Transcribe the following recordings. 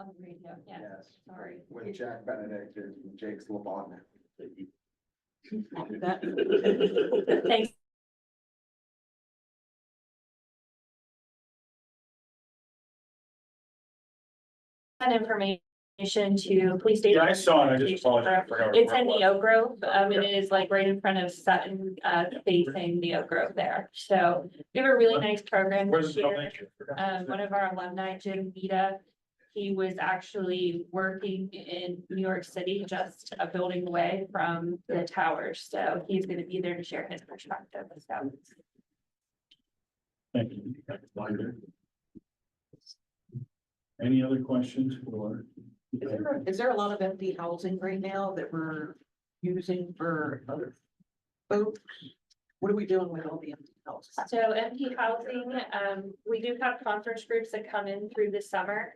On the radio, yeah, Yes, sorry. with Jack Benedict and Jake's LeBon. Thanks. That information to police station. Yeah, I saw it, I just apologize. I forgot It's where in it was. the Oak Grove, it is like right in front of Sutton, facing the Oak Grove there, so we have a really nice program Where's this the year. building? I forgot. One of our alumni, Jim Vita, he was actually working in New York City, just a building away from the towers, so he's gonna be there to share his perspective, so. Thank you. Any other questions for? Is there a lot of empty housing right now that we're using for other folks? What are we doing with all the empty houses? So empty housing, we do have conference groups that come in through the summer.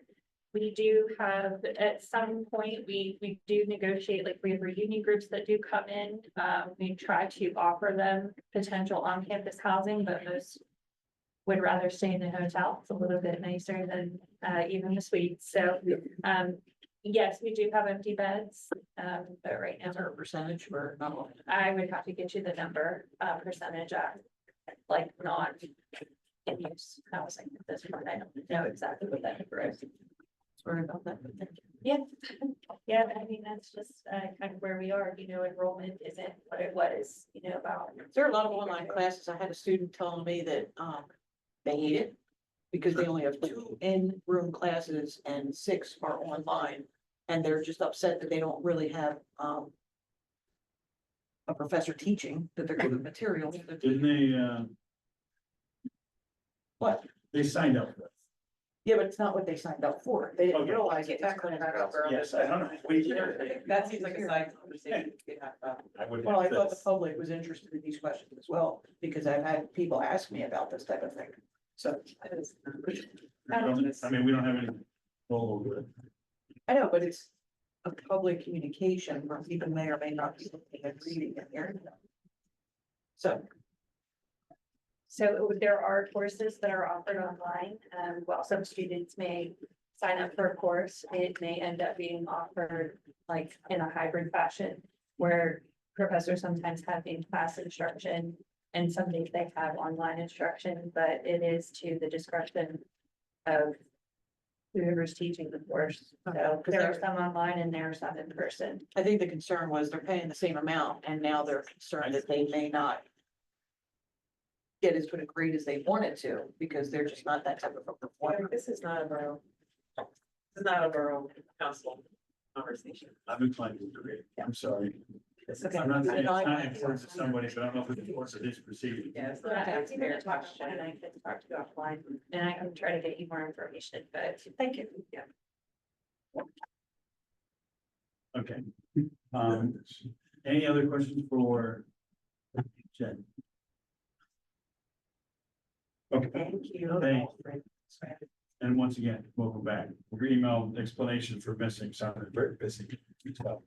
We do have, at some point, we do negotiate, like we have reunion groups that do come in. We try to offer them potential on-campus housing, but most would rather stay in a hotel. It's a little bit nicer than even the suites. So yes, we do have empty beds, but right now Is there a percentage or not? All? I would have to get you the number, percentage of like non in use housing at this point. I don't know exactly what that number is. Sorry about that. But thank you. Yeah, yeah, I mean, that's just kind of where we are, you know, enrollment isn't what it was, you know, about. There are a lot of online classes. I had a student telling me that they hate it because they only have 2 in-room classes and 6 are online. And they're just upset that they don't really have a professor teaching, that they're giving materials. Didn't they, What? they signed up for it? Yeah, but it's not what they signed up for. They didn't Okay. realize it. Yes, I don't know. That seems like a side conversation. I would. Well, I thought the public was interested in these questions as well, because I've had people ask me about this type of thing. So. I mean, we don't have any control over it. I know, but it's a public communication where people may or may not be looking and reading and hearing them. So there are courses that are offered online, while some students may sign up for a course, it may end up being offered like in a hybrid fashion. Where professors sometimes have in-class instruction and some days they have online instruction, but it is to the discretion of whoever's teaching the course. So there are some online and there are some in person. I think the concern was they're paying the same amount and now they're concerned that they may not get as good a grade as they wanted to, because they're just not that type of a performer. This is not a borough. This is not a borough council conversation. I'm inclined to agree. I'm sorry. This is. Okay. I'm not saying it's not important to somebody, but I don't know if it's important to this proceeding. Yeah, it's So not a I think taxpayer it's talk question. and I can talk to you offline and I can try to get you more information, but thank you. Yeah. Okay. Any other questions for Jen? Okay, Thank you. Thanks. And once again, welcome back. Your email explanation for missing sounded very busy. So,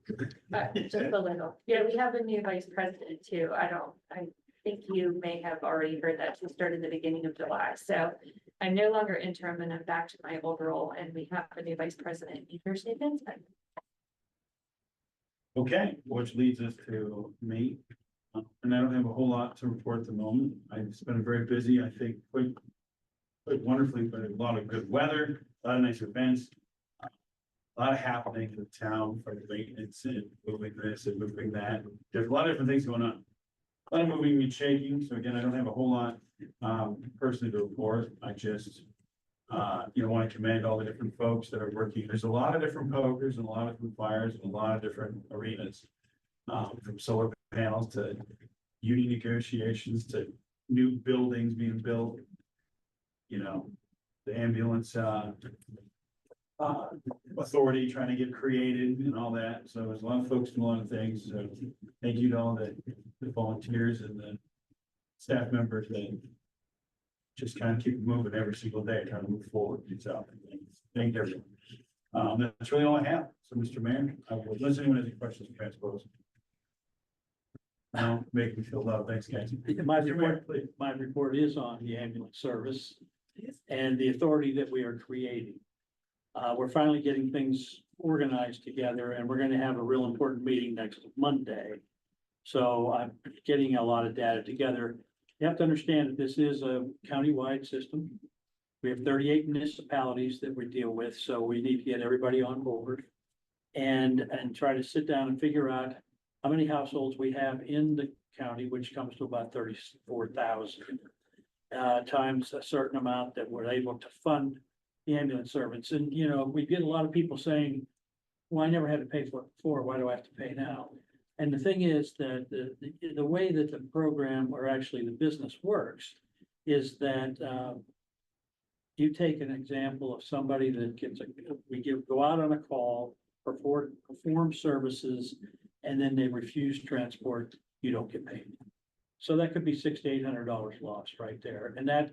Just a little. Yeah, we have a new vice president too. I think you may have already heard that she started the beginning of July. So I'm no longer interim and I'm back to my old role and we have a new vice president. Thursday, Okay, which leads us to me. And I don't have a whole lot to report at the moment. It's been very busy, I think, quite wonderfully, but a lot of good weather, a lot of nice events. A lot of happening in the town for the maintenance and moving this and moving that. There's a lot of different things going on. A lot of moving and shaking. So again, I don't have a whole lot personally to report. I just want to commend all the different folks that are working. There's a lot of different pokers and a lot of different fires and a lot of different arenas. From solar panels to union negotiations to new buildings being built. You know, the ambulance authority trying to get created and all that. So there's a lot of folks doing a lot of things. So thank you to all the volunteers and the staff members that just kind of keep moving every single day, trying to move forward. So thank everyone. That's really all I have. So Mr. Mayor, I will listen to anyone has any questions, I suppose. No, make me feel loved. Thanks, guys. My report is on the ambulance service and the authority that we are creating. We're finally getting things organized together and we're gonna have a real important meeting next Monday. So I'm getting a lot of data together. You have to understand that this is a countywide system. We have 38 municipalities that we deal with, so we need to get everybody on board. And try to sit down and figure out how many households we have in the county, which comes to about 34,000. Times a certain amount that we're able to fund the ambulance service. And, you know, we get a lot of people saying, well, I never had to pay for it before, why do I have to pay now? And the thing is that the way that the program, or actually the business works, is that, you take an example of somebody that gets go out on a call, perform services, and then they refuse transport, you don't get paid. So that could be $600 to $800 lost right there. And that,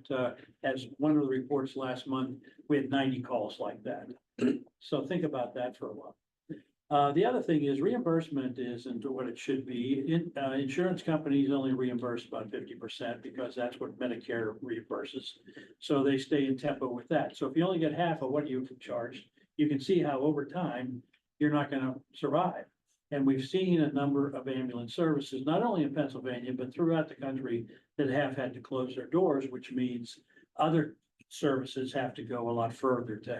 as one of the reports last month, we had 90 calls like that. So think about that for a while. The other thing is reimbursement isn't what it should be. Insurance companies only reimburse about 50% because that's what Medicare reimburses. So they stay in tempo with that. So if you only get half of what you can charge, you can see how over time, you're not gonna survive. And we've seen a number of ambulance services, not only in Pennsylvania, but throughout the country, that have had to close their doors, which means other services have to go a lot further to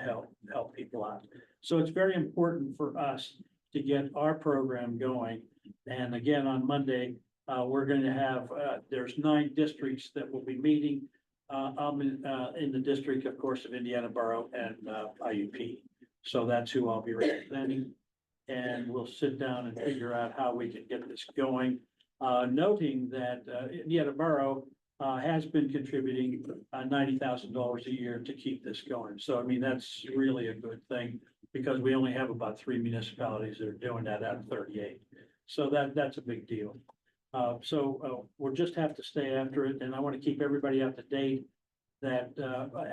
help people out. So it's very important for us to get our program going. And again, on Monday, we're going to have, there's 9 districts that will be meeting. I'm in the district, of course, of Indiana Borough and IUP. So that's who I'll be representing. And we'll sit down and figure out how we can get this going. Noting that Indiana Borough has been contributing $90,000 a year to keep this going. So I mean, that's really a good thing because we only have about 3 municipalities that are doing that out of 38. So that's a big deal. We'll just have to stay after it, and I want to keep everybody up to date that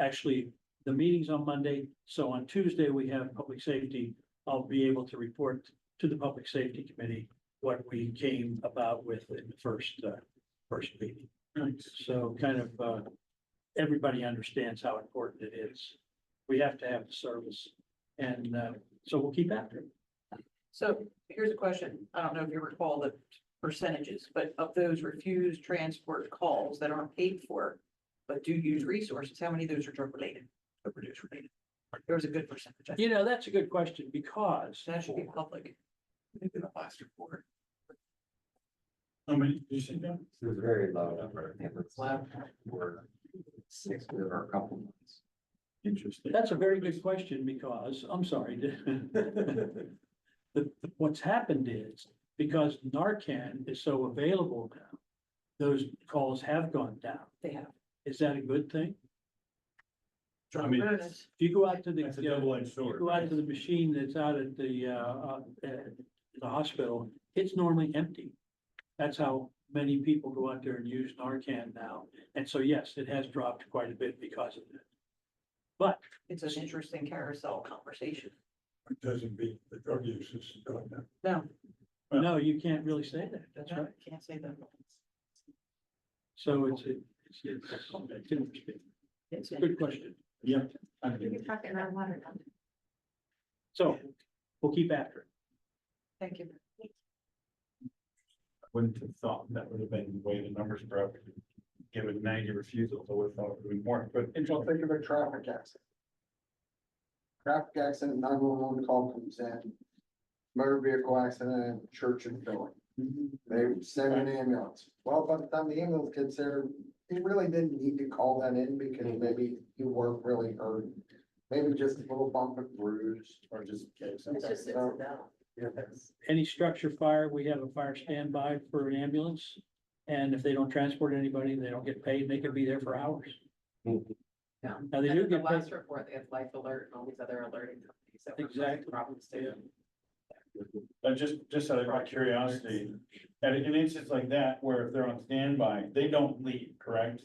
actually the meeting's on Monday. So on Tuesday, we have public safety. I'll be able to report to the Public Safety Committee what we came about with in the first meeting. So kind of, everybody understands how important it is. We have to have the service. And, so we'll keep after it. So here's a question. I don't know if you recall the percentages, but of those refused transport calls that aren't paid for, but do use resources, how many of those are drug related, overdose related? There was a good percentage. I think. You know, that's a good question because That should be public. Maybe the last report. How many did you say that? It was a very low number. And it's left for 6 or a couple months. Interesting. that's a very good question because, I'm sorry. What's happened is because Narcan is so available now, those calls have gone down. They have. Is that a good thing? I mean, Bonus. If you go out to the, that's a double-edged sword. go out to the machine that's out at the hospital, it's normally empty. That's how many people go out there and use Narcan now. And so, yes, it has dropped quite a bit because of it. But It's an interesting carousel conversation. It doesn't beat the drug use is going down. No, no, you can't really say that. That's right. Can't say that. So it's interesting. It's It's a good question. Yeah. You're talking about water. So we'll keep after it. Thank you. Wouldn't have thought that would have been the way the numbers broke. Given 90 refusals, I would have thought it would be more, but And don't think of a traffic accident. Traffic accident, 911 call comes in. Motor vehicle accident, church and filling. They send an ambulance. Well, by the time the ambulance gets there, he really didn't need to call that in because maybe you weren't really hurt. Maybe just a little bump and bruise or just. It's just sits So, down. yeah. Any structure fire, we have a fire standby for an ambulance. And if they don't transport anybody, they don't get paid. They could be there for hours. Yeah. Now, they And do in the get paid. last report, they have Life Alert and all these other alerting companies that were causing Exactly. problems too. just out of my curiosity, at an instance like that, where if they're on standby, they don't leave, correct?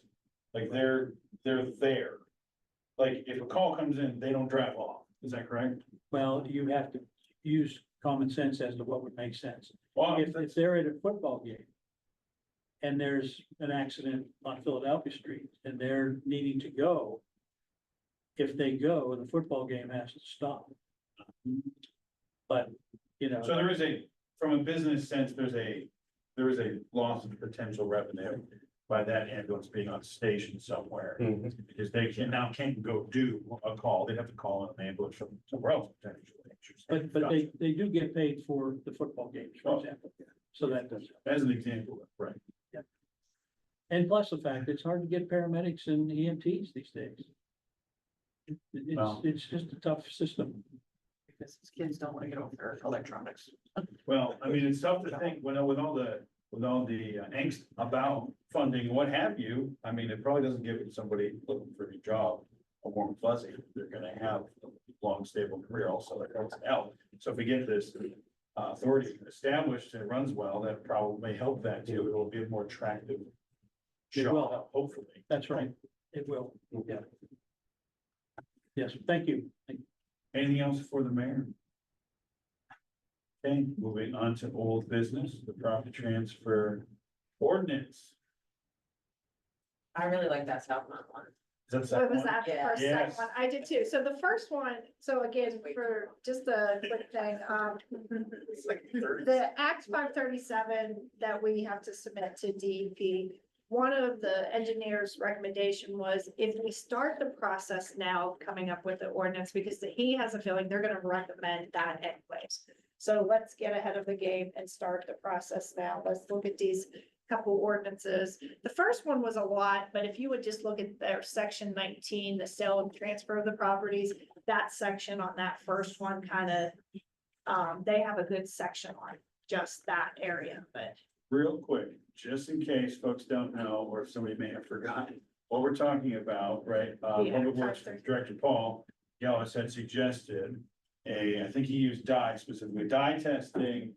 Like they're there. Like if a call comes in, they don't drive off. Is that correct? Well, you have to use common sense as to what would make sense. Well, If they're at a football game. And there's an accident on Philadelphia Street and they're needing to go. if they go, the football game has to stop. But, you know. So there is from a business sense, there is a loss of potential revenue by that ambulance being on station somewhere. Because they can't go do a call, they have to call an ambulance from somewhere else potentially. But they do get paid for the football games, for example. So that does. As an example, right? And plus the fact, it's hard to get paramedics and EMTs these days. Well. It's just a tough system. Because kids don't wanna get over their electronics. Well, I mean, it's tough to think, with all the angst about funding, what have you, I mean, it probably doesn't give somebody looking for a job a warm fuzzy. They're gonna have a long, stable career also, that helps out. So if we get this authority established and runs well, that probably may help that too. It will be a more attractive It will. job, hopefully. That's right. It will. Yeah. Yes, thank you. Anything else for the mayor? Okay, moving on to old business, the property transfer ordinance. I really like that South Mount one. Is that the So it was second one? that the Yeah. first, Yes. second one, I did too, so the first one, so again, for just a quick thing, It's like 30. the Act 537 that we have to submit to DEP. One of the engineer's recommendation was if we start the process now, coming up with the ordinance, because he has a feeling they're gonna recommend that anyways. So let's get ahead of the game and start the process now, let's look at these couple ordinances. The first one was a lot, but if you would just look at their section 19, the sale and transfer of the properties, that section on that first one kind of, they have a good section on just that area, but. Real quick, just in case folks don't know, or if somebody may have forgotten, what we're talking about, right? Yeah, Public Works 530. Director Paul Gillis had suggested I think he used dye specifically, dye testing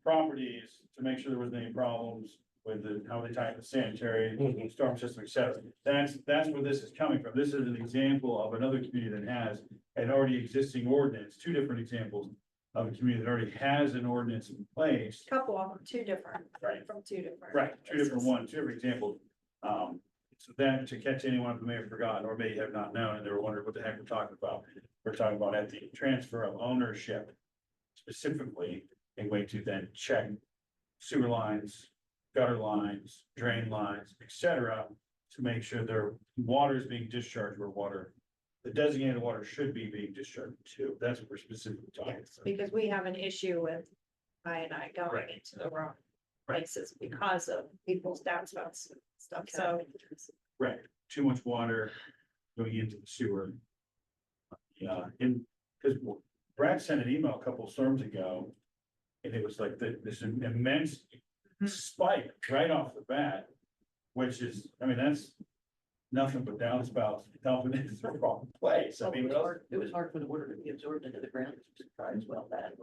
properties to make sure there wasn't any problems with how they tie the sanitary, storm system, et cetera. That's where this is coming from. This is an example of another community that has an already existing ordinance, two different examples of a community that already has an ordinance in place. Couple of them, two different, Right. from two different. Right, two different places. ones, two different examples. So then to catch anyone who may have forgotten or may have not known, and they were wondering what the heck we're talking about. We're talking about at the transfer of ownership specifically, a way to then check sewer lines, gutter lines, drain lines, et cetera, to make sure their water is being discharged where the designated water should be being discharged to. That's what we're specifically talking Yes, about. because we have an issue with I going Right. into the wrong Right. places because of people's downspouts and stuff, so. Right, too much water going into the sewer. Yeah, because Brad sent an email a couple of storms ago. And it was like this immense spike right off the bat. Which is, I mean, that's nothing but downspouts dumping into the wrong place. I mean, It was hard for the water to be absorbed into the ground, which surprised well that.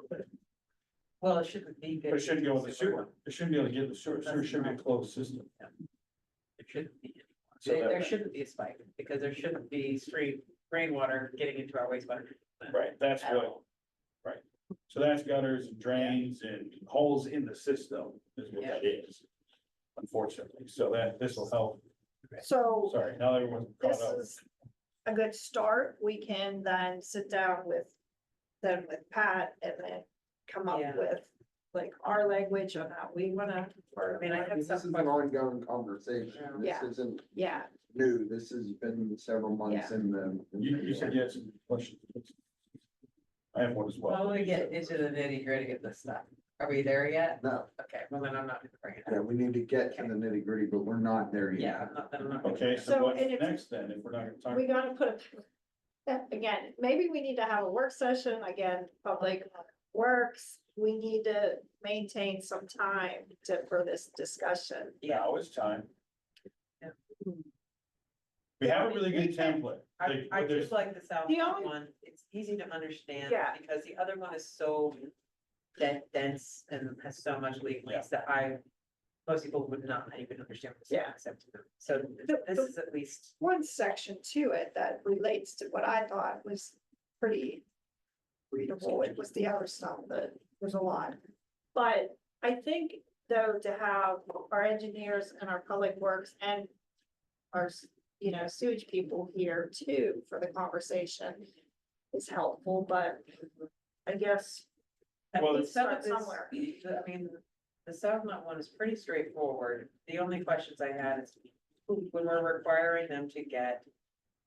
Well, it shouldn't be. but it shouldn't go with the sewer. It shouldn't be able to get in the sewer. Sewer should be a closed system. It shouldn't be. So There that- shouldn't be a spike, because there shouldn't be street rainwater getting into our wastewater. Right, that's At what, all. right. So that's gutters and drains and holes in the system is what that is. Unfortunately, so this will help. So Sorry, now everyone's caught this up. is a good start, we can then sit down with Pat and then come up Yeah. with like our language on how we wanna, or, I mean, I have This is some. an ongoing conversation. This Yeah. isn't yeah, new. This has been several months in the. You said you had some questions. I have one as Well, well. we get into the nitty gritty of this stuff. Are we there yet? No, Okay, well then I'm not gonna bring it yeah, up. we need to get to the nitty gritty, but we're not there yet. Yeah, I'm not. gonna Okay, bring it up. so So, what's and if- next then, if we're not gonna talk? we gotta put again, maybe we need to have a work session, again, public works, we need to maintain some time for this discussion. Now it's time. Yeah. We have a really good template. I Like, there's- just like the South The only- one, it's easy to understand. Yeah. Because the other one is so dense and has so much legalese that most people would not even understand. what the Yeah. concept of it. So this is at least, One section to it that relates to what I thought was pretty readable, it was the other stuff, that there's a lot. But I think though, to have our engineers and our public works and our sewage people here too for the conversation is helpful, but I guess. Well, we it's- start somewhere. I mean, the settlement one is pretty straightforward. The only questions I had is when we're requiring them to get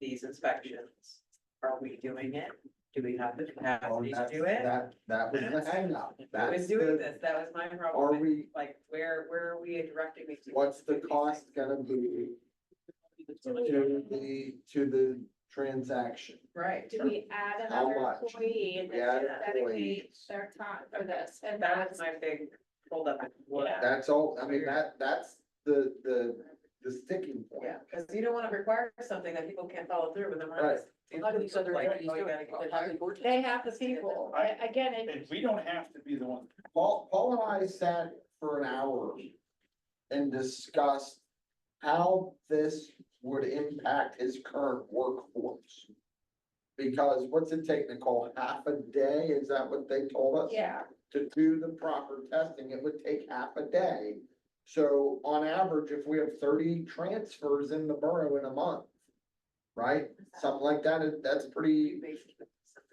these inspections, are we doing it? Do we have the capacity to do it? That was the hang up. Who is That's doing the, this? That was my are problem. we, Like, where are we directing me to? what's the cost gonna be to the transaction? Right. Do we add How another much? employee and We then add just dedicate employees. their time for this? And That that's, was my big holdup. Yeah. That's all, I mean, that's the sticking point. Yeah, because you don't want to require something that people can't follow through with. Right. How do these other Like, entities oh, you do gotta it? go They back. have the ordinance. they have the people, again, it, And we don't have to be the one. Paul and I sat for an hour and discussed how this would impact his current workforce. Because what's it take, Nicole, half a day? Is that what they told us? yeah, To do the proper testing, it would take half a day. So on average, if we have 30 transfers in the borough in a month, right? Something like that, that's pretty,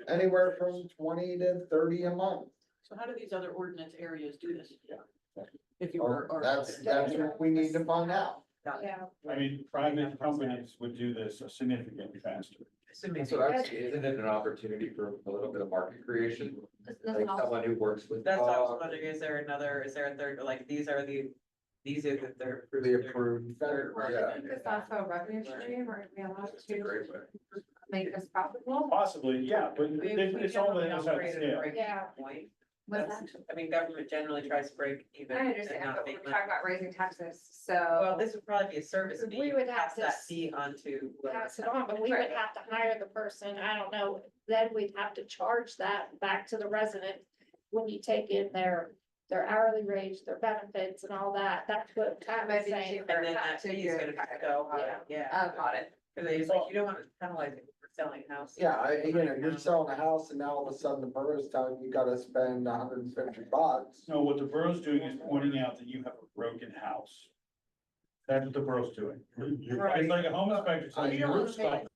anywhere from 20 to 30 a month. So how do these other ordinance areas do this? Yeah. If you Or were. that's what we need to find out. yeah. I mean, private companies would do this significantly faster. Assuming. So I would say, isn't it an opportunity for a little bit of market creation? Like someone who works with. That's what I was wondering, is there a third, like, these are the third. The approved Third vendor, party yeah. vendors. It's also a revenue stream, or we allowed It's a great way. make this profitable. Possibly, yeah, but We it's all generally that is don't at break- scale. break Yeah. point. What's That's- I mean, government generally tries to break even. I and understand, not but we're make talking money. about raising taxes, Well, so. this would probably be a service fee. We You would have pass to that s- fee on to. whoever. Pass it on, but we would have to hire the person, I don't know, then we'd have to charge that back to the resident. When you take in their hourly wage, their benefits and all that, that's what Tom is saying. And then that fee is gonna be so high, yeah. Got it. Cause it's like, you don't want to penalize it for selling a house. Yeah, you're selling a house and now all of a sudden the borough's telling you gotta spend $150. No, what the borough's doing is pointing out that you have a broken house. That's what the borough's doing. It's like a home inspector telling you your roof's fucked